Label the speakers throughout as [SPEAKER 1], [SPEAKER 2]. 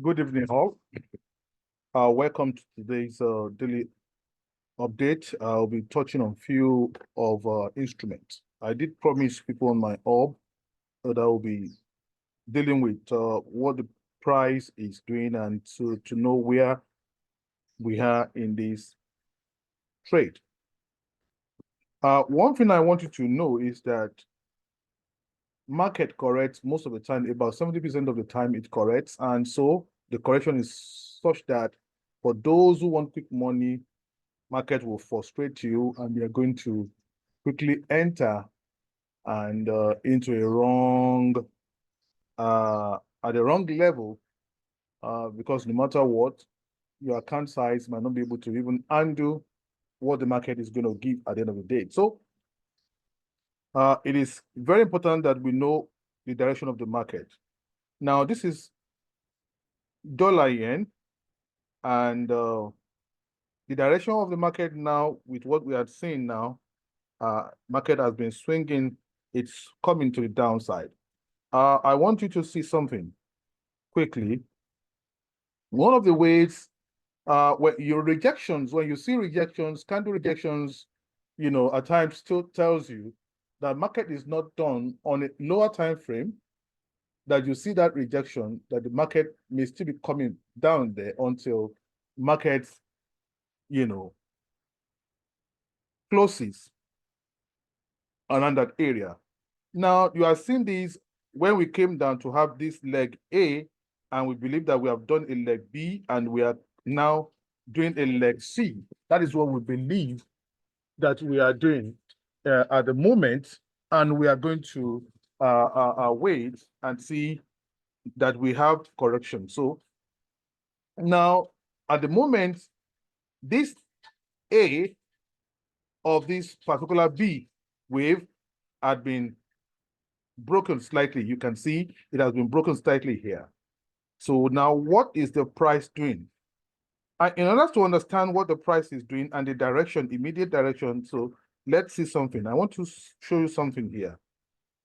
[SPEAKER 1] Good evening, all. Welcome to today's daily update. I'll be touching on few of instruments. I did promise people on my orb that I will be dealing with what the price is doing and to know where we are in this trade. One thing I want you to know is that market corrects most of the time, about 70% of the time it corrects. And so the correction is such that for those who want quick money, market will frustrate you and you're going to quickly enter and into a wrong at the wrong level because no matter what, your account size might not be able to even handle what the market is going to give at the end of the day. So it is very important that we know the direction of the market. Now, this is dollar yen, and the direction of the market now, with what we are seeing now, market has been swinging. It's coming to the downside. I want you to see something quickly. One of the ways when you see rejections, candle rejections, at times still tells you that market is not done on a lower time frame, that you see that rejection, that the market may still be coming down there until markets, closes around that area. Now, you are seeing these when we came down to have this leg A, and we believe that we have done a leg B, and we are now doing a leg C. That is what we believe that we are doing at the moment, and we are going to wait and see that we have correction. So now, at the moment, this A of this particular B wave had been broken slightly. You can see it has been broken slightly here. So now what is the price doing? In order to understand what the price is doing and the direction, immediate direction, so let's see something. I want to show you something here.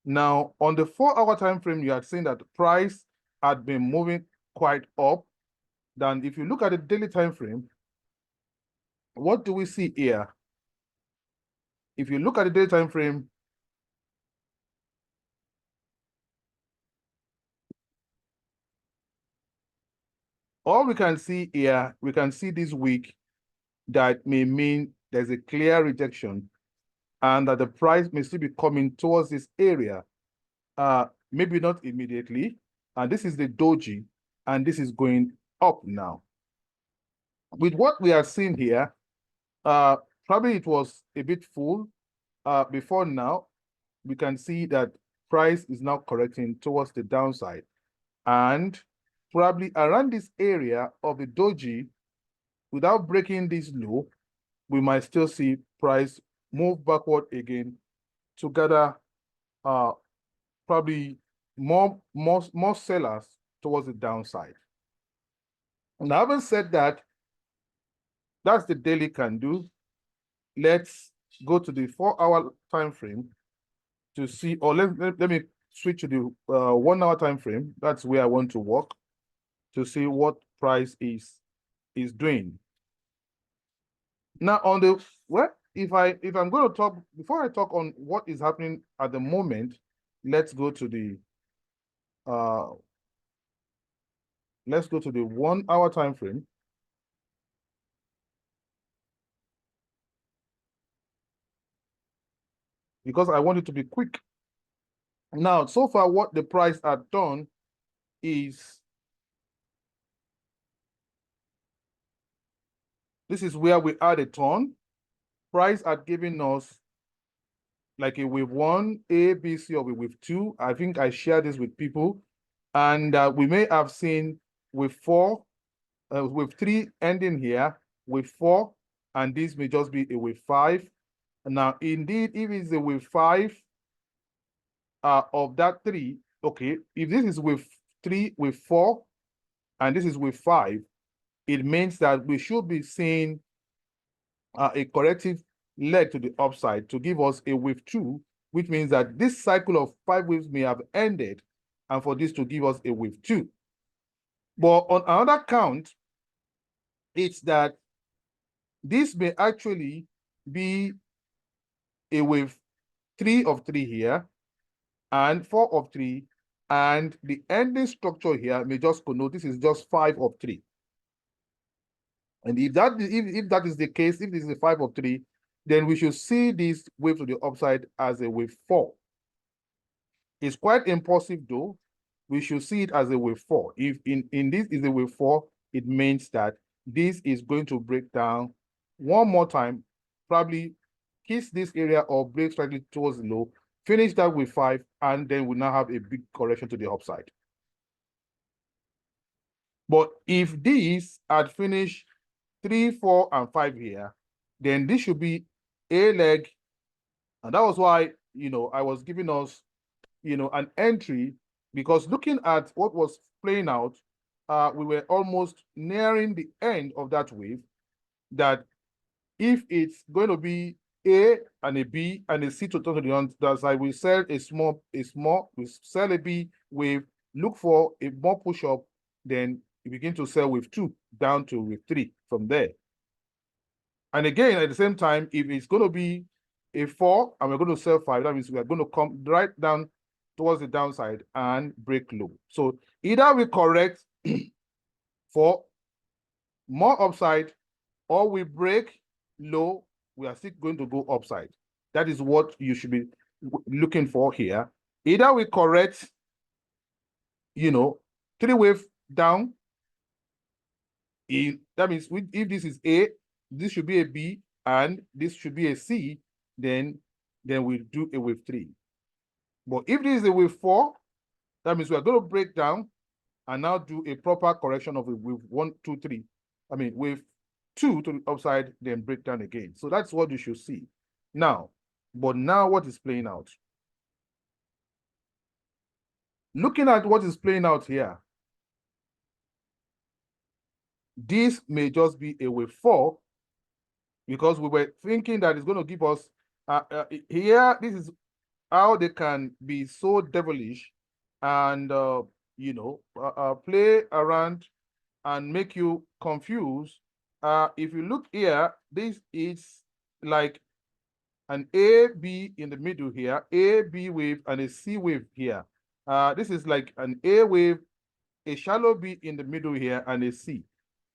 [SPEAKER 1] Now, on the 4-hour time frame, you had seen that the price had been moving quite up. Then if you look at the daily time frame, what do we see here? If you look at the daily time frame, all we can see here, we can see this week that may mean there's a clear rejection and that the price may still be coming towards this area, maybe not immediately. And this is the doji, and this is going up now. With what we are seeing here, probably it was a bit full before now. We can see that price is now correcting towards the downside. And probably around this area of the doji, without breaking this low, we might still see price move backward again to gather probably more sellers towards the downside. And having said that, that's the daily can do. Let's go to the 4-hour time frame to see, or let me switch to the 1-hour time frame. That's where I want to work to see what price is doing. Now on the if I'm going to talk, before I talk on what is happening at the moment, let's go to the 1-hour time frame. Because I want it to be quick. Now, so far, what the price had done is, this is where we add a turn. Price had given us like a wave 1, A, B, C, or wave 2. I think I shared this with people. And we may have seen wave 4, wave 3 ending here, wave 4, and this may just be a wave 5. Now, indeed, if it's a wave 5 of that 3, okay, if this is wave 3, wave 4, and this is wave 5, it means that we should be seeing a corrective leg to the upside to give us a wave 2, which means that this cycle of 5 waves may have ended, and for this to give us a wave 2. But on another count, it's that this may actually be a wave 3 of 3 here and 4 of 3, and the ending structure here may just connote this is just 5 of 3. And if that is the case, if this is a 5 of 3, then we should see this wave to the upside as a wave 4. It's quite impulsive though. We should see it as a wave 4. If in this is a wave 4, it means that this is going to break down one more time, probably kiss this area or break slightly towards the low, finish that with 5, and then we now have a big correction to the upside. But if this had finished 3, 4, and 5 here, then this should be a leg. And that was why, I was giving us, an entry, because looking at what was playing out, we were almost nearing the end of that wave, that if it's going to be A and a B and a C to turn to the other side, we sell we sell a B wave, look for a more push up, then you begin to sell wave 2 down to wave 3 from there. And again, at the same time, if it's going to be a 4 and we're going to sell 5, that means we are going to come right down towards the downside and break low. So either we correct for more upside, or we break low, we are still going to go upside. That is what you should be looking for here. Either we correct, 3 wave down. That means if this is A, this should be a B, and this should be a C, then we'll do a wave 3. But if this is a wave 4, that means we are going to break down and now do a proper correction of a wave 1, 2, 3. I mean, wave 2 to the upside, then break down again. So that's what you should see. Now, what is playing out? Looking at what is playing out here, this may just be a wave 4, because we were thinking that it's going to give us, here, this is how they can be so devilish and, play around and make you confused. If you look here, this is like an A, B in the middle here, A, B wave, and a C wave here. This is like an A wave, a shallow B in the middle here, and a C.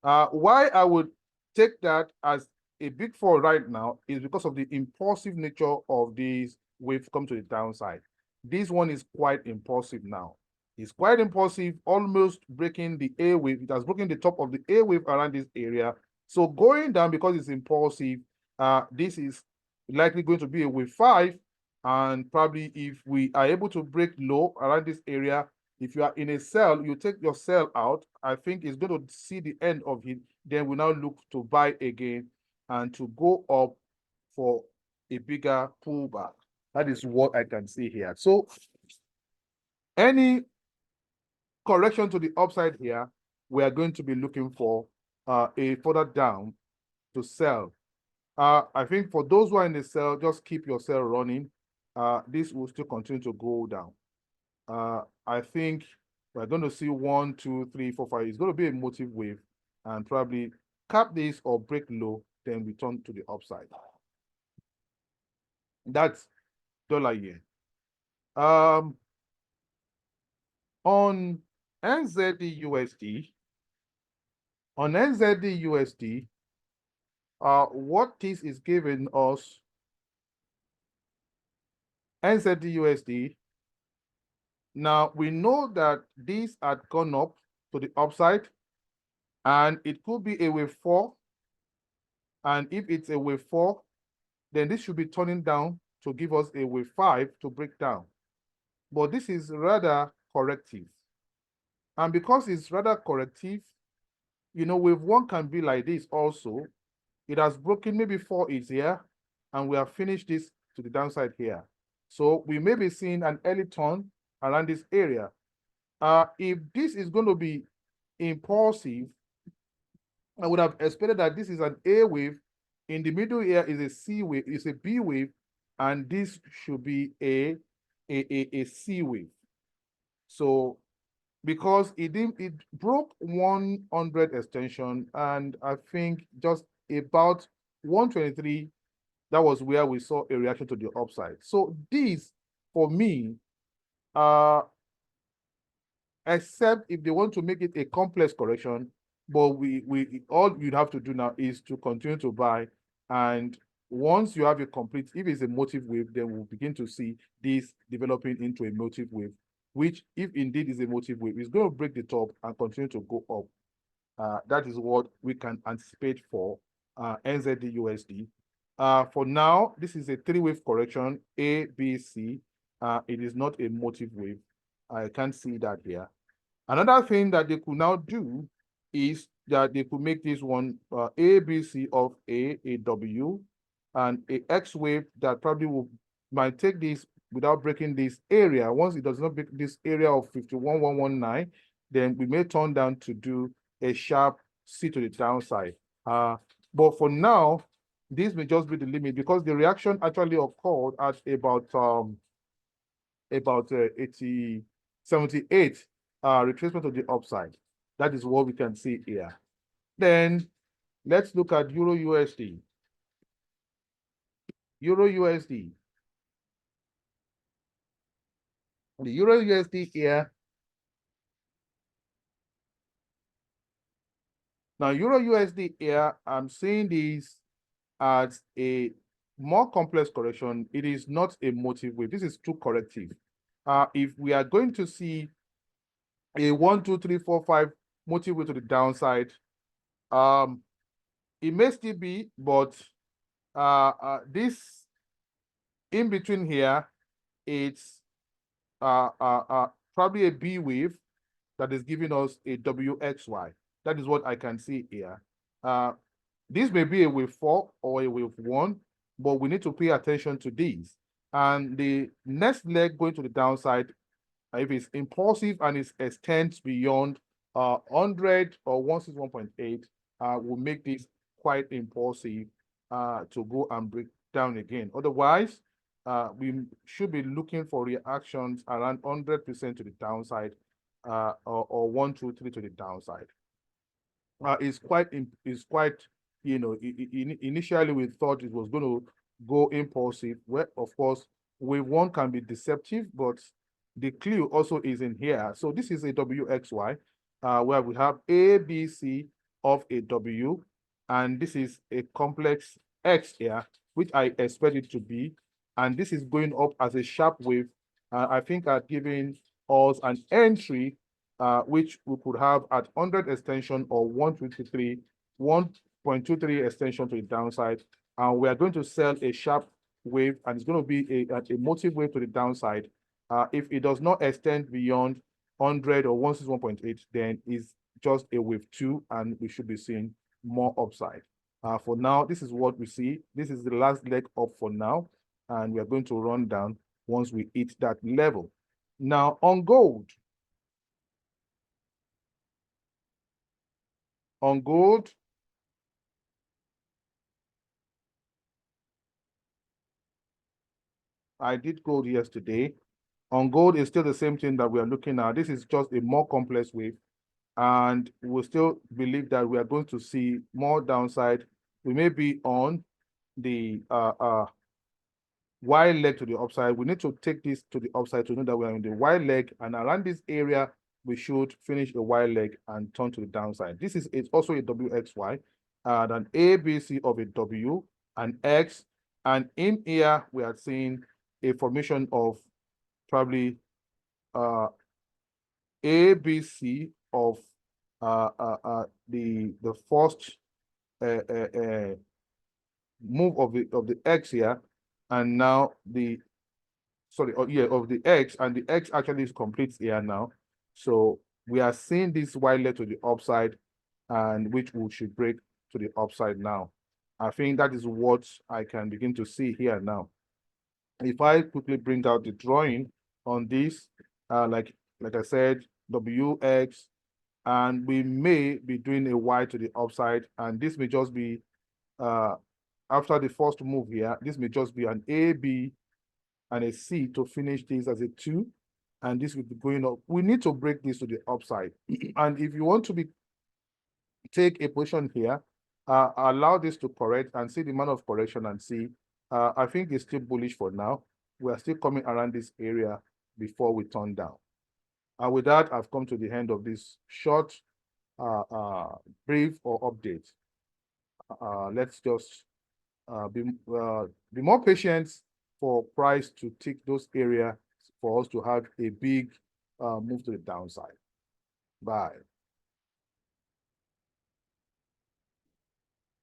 [SPEAKER 1] Why I would take that as a big 4 right now is because of the impulsive nature of these waves come to the downside. This one is quite impulsive now. It's quite impulsive, almost breaking the A wave. It has broken the top of the A wave around this area. So going down, because it's impulsive, this is likely going to be a wave 5. And probably if we are able to break low around this area, if you are in a sell, you take your sell out. I think it's going to see the end of it. Then we now look to buy again and to go up for a bigger pullback. That is what I can see here. So any correction to the upside here, we are going to be looking for a further down to sell. I think for those who are in the sell, just keep your sell running. This will still continue to go down. I think we're going to see 1, 2, 3, 4, 5. It's going to be a motive wave, and probably cap this or break low, then return to the upside. That's $yen. On NZD USD, what this is giving us, NZD USD. Now we know that these had gone up to the upside, and it could be a wave 4. And if it's a wave 4, then this should be turning down to give us a wave 5 to break down. But this is rather corrective. And because it's rather corrective, wave 1 can be like this also. It has broken, maybe 4 is here, and we have finished this to the downside here. So we may be seeing an early turn around this area. If this is going to be impulsive, I would have expected that this is an A wave. In the middle here is a C wave, is a B wave, and this should be a C wave. So because it broke 100 extension, and I think just about 123, that was where we saw a reaction to the upside. So this, for me, except if they want to make it a complex correction, but we all you'd have to do now is to continue to buy. And once you have a complete, if it's a motive wave, then we'll begin to see this developing into a motive wave, which, if indeed is a motive wave, is going to break the top and continue to go up. That is what we can anticipate for NZD USD. For now, this is a three-wave correction, A, B, C. It is not a motive wave. I can't see that here. Another thing that they could now do is that they could make this one A, B, C of A W, and a X wave that probably might take this without breaking this area. Once it does not break this area of 51,119, then we may turn down to do a sharp C to the downside. But for now, this may just be the limit, because the reaction actually occurred at about 78 retracement of the upside. That is what we can see here. Then let's look at Euro USD. Euro USD. The Euro USD here. Now, Euro USD here, I'm seeing this as a more complex correction. It is not a motive wave. This is too corrective. If we are going to see a 1, 2, 3, 4, 5 motive wave to the downside, it may still be, but this in between here, it's probably a B wave that is giving us a WXY. That is what I can see here. This may be a wave 4 or a wave 1, but we need to pay attention to these. And the next leg going to the downside, if it's impulsive and it extends beyond 100 or 161.8, will make this quite impulsive to go and break down again. Otherwise, we should be looking for reactions around 100% to the downside, or 1, 2, 3 to the downside. It's quite, you know, initially we thought it was going to go impulsive. Well, of course, wave 1 can be deceptive, but the clue also is in here. So this is a WXY, where we have A, B, C of a W, and this is a complex X here, which I expect it to be. And this is going up as a sharp wave. I think I've given us an entry, which we could have at 100 extension or 123, 1.23 extension to the downside. And we are going to sell a sharp wave, and it's going to be a motive wave to the downside. If it does not extend beyond 100 or 161.8, then it's just a wave 2, and we should be seeing more upside. For now, this is what we see. This is the last leg up for now, and we are going to run down once we hit that level. Now, on gold. On gold, I did gold yesterday. On gold, is still the same thing that we are looking at. This is just a more complex wave, and we still believe that we are going to see more downside. We may be on the Y leg to the upside. We need to take this to the upside to know that we are in the Y leg, and around this area, we should finish a Y leg and turn to the downside. This is also a WXY, and an A, B, C of a W, an X, and in here, we are seeing a formation of probably A, B, C of the first move of the X here, and now the of the X, and the X actually is complete here now. So we are seeing this Y leg to the upside, and which we should break to the upside now. I think that is what I can begin to see here now. If I quickly bring out the drawing on this, like I said, WX, and we may be doing a Y to the upside, and this may just be after the first move here, this may just be an A, B, and a C to finish this as a 2, and this will be going up. We need to break this to the upside. And if you want to take a position here, allow this to correct and see the amount of correction and see. I think it's still bullish for now. We are still coming around this area before we turn down. And with that, I've come to the end of this short brief or update. Let's just be more patient for price to tick those areas for us to have a big move to the downside. Bye.